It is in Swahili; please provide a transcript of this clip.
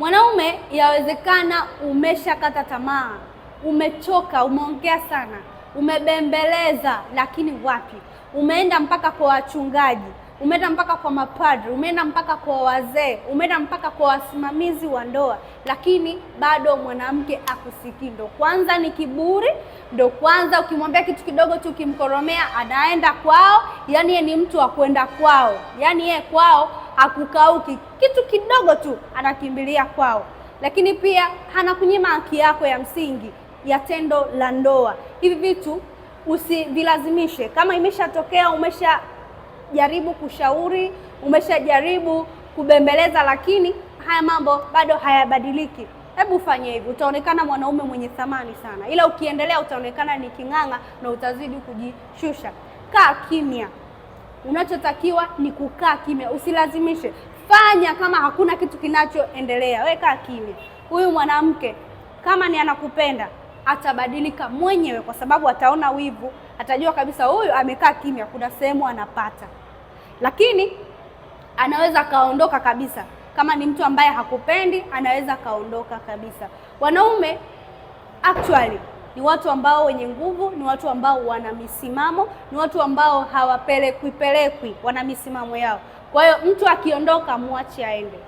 Mwanaume, yawezekana umeshakata tamaa, umechoka, umeongea sana, umebembeleza, lakini wapi? Umeenda mpaka kwa wachungaji, umeenda mpaka kwa mapadri, umeenda mpaka kwa wazee, umeenda mpaka kwa wasimamizi wa ndoa, lakini bado mwanamke akusikii. Ndo kwanza ni kiburi, ndo kwanza ukimwambia kitu kidogo tu ukimkoromea anaenda kwao. Yani yeye ni mtu wa kwenda kwao, yani yeye kwao hakukauki, kitu kidogo tu anakimbilia kwao. Lakini pia hanakunyima haki yako ya msingi ya tendo la ndoa. Hivi vitu usivilazimishe. Kama imeshatokea, umeshajaribu kushauri, umeshajaribu kubembeleza, lakini haya mambo bado hayabadiliki, hebu fanye hivi, utaonekana mwanaume mwenye thamani sana. Ila ukiendelea utaonekana ni king'ang'a na utazidi kujishusha. Kaa kimya. Unachotakiwa ni kukaa kimya, usilazimishe. Fanya kama hakuna kitu kinachoendelea, wewe kaa kimya. Huyu mwanamke kama ni anakupenda atabadilika mwenyewe, kwa sababu ataona wivu, atajua kabisa huyu amekaa kimya, kuna sehemu anapata. Lakini anaweza kaondoka kabisa. Kama ni mtu ambaye hakupendi, anaweza kaondoka kabisa. Wanaume actually ni watu ambao wenye nguvu, ni watu ambao wana misimamo, ni watu ambao hawapelekwi, wana misimamo yao. Kwa hiyo mtu akiondoka, muache aende.